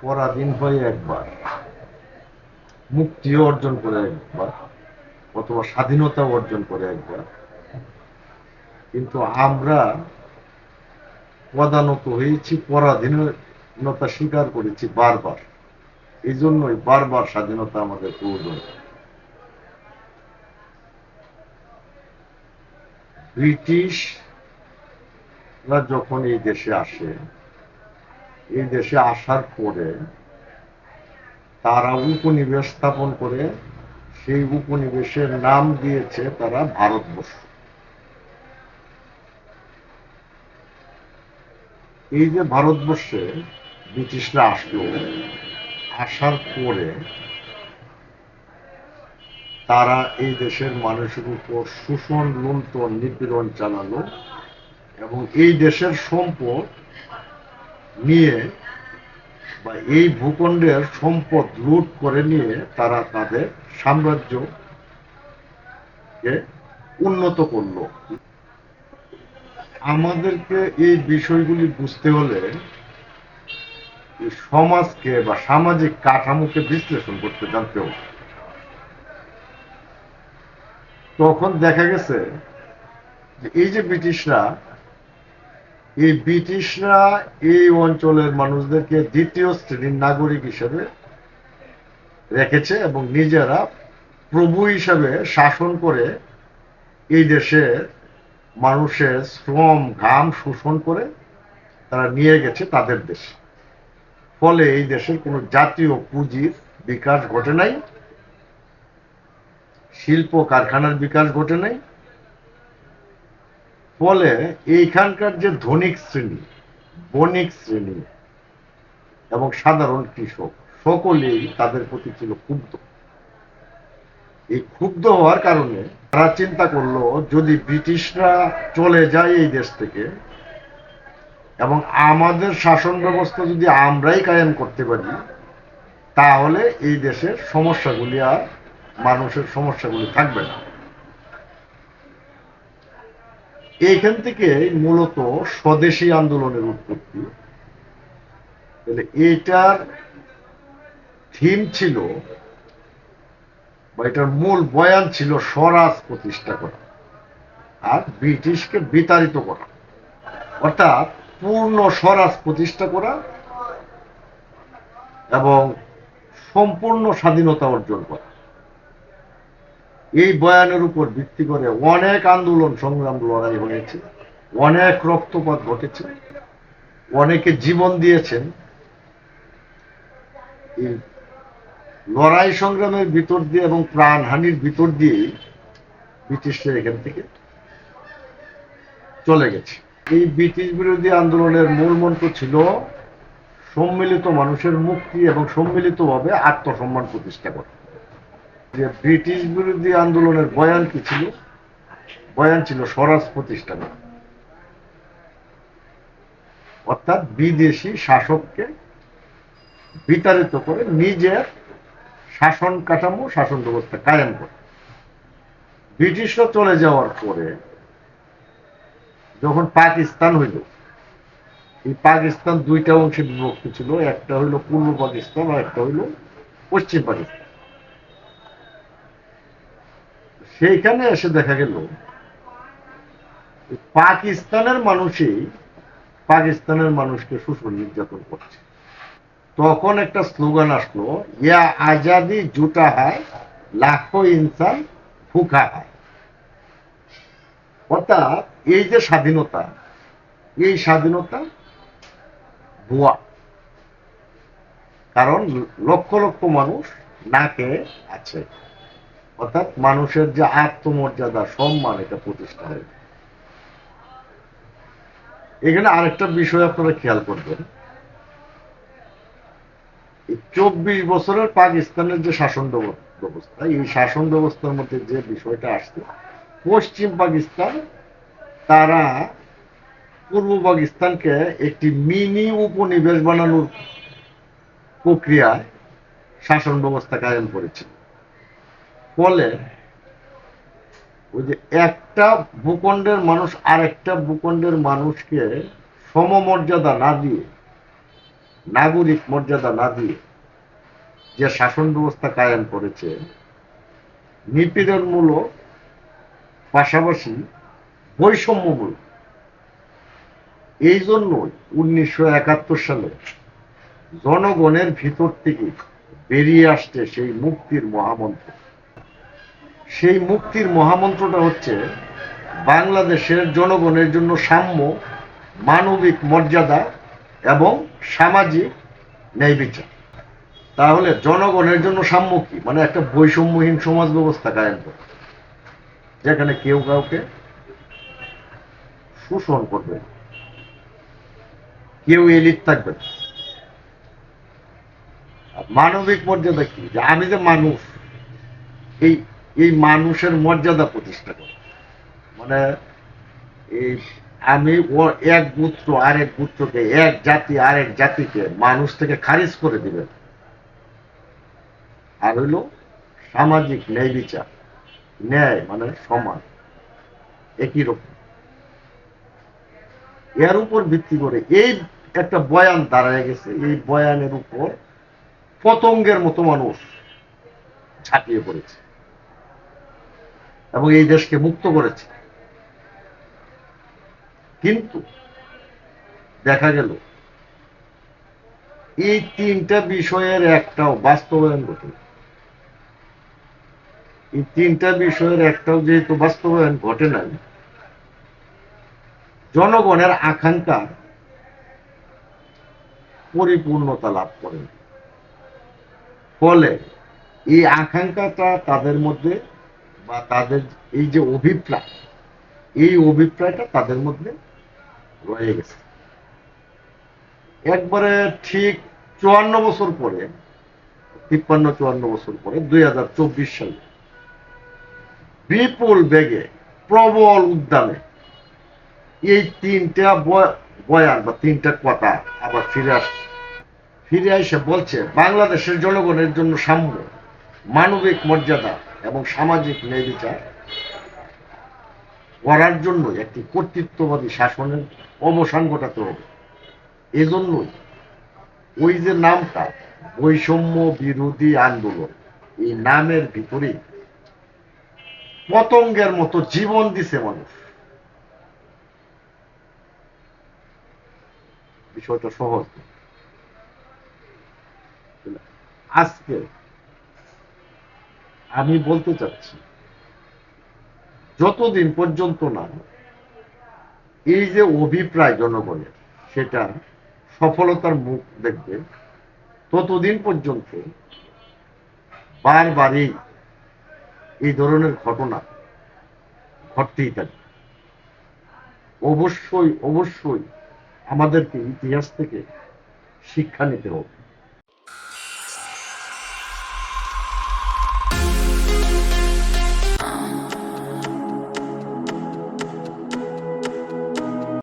পরাধীন হয়ে একবার, মুক্তি অর্জন করে একবার, অথবা স্বাধীনতা অর্জন করে একবার, কিন্তু আমরা প্রধানত হয়েছি পরাধীনতা স্বীকার করেছি বারবার। এই জন্যই বারবার স্বাধীনতা আমাদের প্রয়োজন। ব্রিটিশরা যখন এই দেশে আসে, এই দেশে আসার পরে তারা উপনিবেশ স্থাপন করে, সেই উপনিবেশের নাম দিয়েছে তারা ভারতবর্ষ। এই যে ভারতবর্ষে ব্রিটিশরা আসলো, আসার পরে তারা এই দেশের মানুষের উপর শোষণ, লুণ্ঠন, নিপীড়ন চালালো এবং এই দেশের সম্পদ নিয়ে বা এই ভূখণ্ডের সম্পদ লুট করে নিয়ে তারা তাদের সাম্রাজ্যকে উন্নত করলো। আমাদেরকে এই বিষয়গুলি বুঝতে হলে সমাজকে বা সামাজিক কাঠামোকে বিশ্লেষণ করতে জানতে হবে। তখন দেখা গেছে যে এই যে ব্রিটিশরা এই অঞ্চলের মানুষদেরকে দ্বিতীয় শ্রেণীর নাগরিক হিসেবে রেখেছে এবং নিজেরা প্রভু হিসাবে শাসন করে এই দেশের মানুষের শ্রম ঘাম শোষণ করে তারা নিয়ে গেছে তাদের দেশে। ফলে এই দেশের কোনো জাতীয় পুঁজির বিকাশ ঘটে নাই, শিল্প কারখানার বিকাশ ঘটে নাই। ফলে এইখানকার যে ধনিক শ্রেণী, বণিক শ্রেণী এবং সাধারণ কৃষক সকলেই তাদের প্রতি ছিল ক্ষুব্ধ। এই ক্ষুব্ধ হওয়ার কারণে তারা চিন্তা করলো, যদি ব্রিটিশরা চলে যায় এই দেশ থেকে এবং আমাদের শাসন ব্যবস্থা যদি আমরাই কায়েম করতে পারি, তাহলে এই দেশের সমস্যাগুলি আর মানুষের সমস্যাগুলি থাকবে না। এইখান থেকে মূলত স্বদেশী আন্দোলনের উৎপত্তি। এটার থিম ছিল বা এটার মূল বয়ান ছিল স্বরাজ প্রতিষ্ঠা করা আর ব্রিটিশকে বিতাড়িত করা, অর্থাৎ পূর্ণ স্বরাজ প্রতিষ্ঠা করা এবং সম্পূর্ণ স্বাধীনতা অর্জন করা। এই বয়ানের উপর ভিত্তি করে অনেক আন্দোলন সংগ্রাম লড়াই হয়েছে, অনেক রক্তপাত ঘটেছে, অনেকে জীবন দিয়েছেন। এই লড়াই সংগ্রামের ভিতর দিয়ে এবং প্রাণহানির ভিতর দিয়েই ব্রিটিশরা এখান থেকে চলে গেছে। এই ব্রিটিশ বিরোধী আন্দোলনের মূল মন্ত্র ছিল সম্মিলিত মানুষের মুক্তি এবং সম্মিলিতভাবে আত্মসম্মান প্রতিষ্ঠা করা। যে ব্রিটিশ বিরোধী আন্দোলনের বয়ান কি ছিল? বয়ান ছিল স্বরাজ প্রতিষ্ঠা করা, অর্থাৎ বিদেশি শাসককে বিতাড়িত করে নিজের শাসন কাঠামো, শাসন ব্যবস্থা কায়েম করে। ব্রিটিশরা চলে যাওয়ার পরে যখন পাকিস্তান হইল, এই পাকিস্তান দুইটা অংশে বিভক্ত ছিল, একটা হইল পূর্ব পাকিস্তান আর একটা হইল পশ্চিম পাকিস্তান। সেইখানে এসে দেখা গেল পাকিস্তানের মানুষকে শোষণ নির্যাতন করছে। তখন একটা স্লোগান আসলো, ইয়া আজাদি জুটা হায়, লাখো ইনসান ভুখা হায়। অর্থাৎ এই যে স্বাধীনতা, এই স্বাধীনতা ভুয়া, কারণ লক্ষ লক্ষ মানুষ না খেয়ে আছে। অর্থাৎ মানুষের যে আত্মমর্যাদা, সম্মান, এটা প্রতিষ্ঠা হয়েছে। এখানে আরেকটা বিষয় আপনারা খেয়াল করবেন, 24 বছরের পাকিস্তানের যে শাসন ব্যবস্থা, এই শাসন ব্যবস্থার মধ্যে যে বিষয়টা আসছে, পশ্চিম পাকিস্তান তারা পূর্ব পাকিস্তানকে একটি মিনি উপনিবেশ বানানোর প্রক্রিয়ায় শাসন ব্যবস্থা কায়েম করেছিল। ফলে ওই যে একটা ভূখণ্ডের মানুষ আরেকটা ভূখণ্ডের মানুষকে সমমর্যাদা না দিয়ে, নাগরিক মর্যাদা না দিয়ে যে শাসন ব্যবস্থা কায়েম করেছে, নিপীড়নমূলক পাশাপাশি বৈষম্যমূলক। এই জন্যই 1971 সালে জনগণের ভিতর থেকে বেরিয়ে আসছে সেই মুক্তির মহামন্ত্র। সেই মুক্তির মহামন্ত্রটা হচ্ছে বাংলাদেশের জনগণের জন্য সাম্য, মানবিক মর্যাদা এবং সামাজিক ন্যায় বিচার। তাহলে জনগণের জন্য সাম্য কি? মানে একটা বৈষম্যহীন সমাজ ব্যবস্থা কায়েম করে, যেখানে কেউ কাউকে শোষণ করবে না, কেউ এলিট থাকবে না। মানবিক মর্যাদা কি? যে আমি যে মানুষ, এই এই মানুষের মর্যাদা প্রতিষ্ঠা করে, মানে এই আমি ও এক গোত্র আরেক গোত্রকে, এক জাতি আরেক জাতিকে মানুষ থেকে খারিজ করে দিবেন। আর হইল সামাজিক ন্যায় বিচার। ন্যায় মানে সমান, একই রকম। এর উপর ভিত্তি করে এই একটা বয়ান দাঁড়ায় গেছে। এই বয়ানের উপর পতঙ্গের মতো মানুষ ঝাঁপিয়ে পড়েছে এবং এই দেশকে মুক্ত করেছে। কিন্তু দেখা গেল এই তিনটা বিষয়ের একটাও বাস্তবায়ন ঘটে। এই তিনটা বিষয়ের একটাও যেহেতু বাস্তবায়ন ঘটে নাই, জনগণের আকাঙ্ক্ষা পরিপূর্ণতা লাভ করে। ফলে এই আকাঙ্ক্ষাটা তাদের মধ্যে বা তাদের এই যে অভিপ্রায়, এই অভিপ্রায়টা তাদের মধ্যে রয়ে গেছে। একবারে ঠিক 54 বছর পরে, 53-54 বছর পরে 2024 সালে বিপুল বেগে, প্রবল উদ্যানে এই তিনটা বয়ান বা তিনটা কথা আবার ফিরে আসছে। ফিরে এসে বলছে বাংলাদেশের জনগণের জন্য সাম্য, মানবিক মর্যাদা এবং সামাজিক ন্যায় বিচার করার জন্য একটি কর্তৃত্ববাদী শাসনের অবসান ঘটাতে হবে। এজন্যই ওই যে নামটা বৈষম্য বিরোধী আন্দোলন, এই নামের ভিতরে পতঙ্গের মতো জীবন দিছে মানুষ। বিষয়টা সহজ। আজকে আমি বলতে চাচ্ছি, যতদিন পর্যন্ত না এই যে অভিপ্রায় জনগণের সেটা সফলতার মুখ দেখবে, ততদিন পর্যন্ত বারবারই এই ধরনের ঘটনা ঘটতেই থাকবে। অবশ্যই অবশ্যই আমাদেরকে ইতিহাস থেকে শিক্ষা নিতে হবে।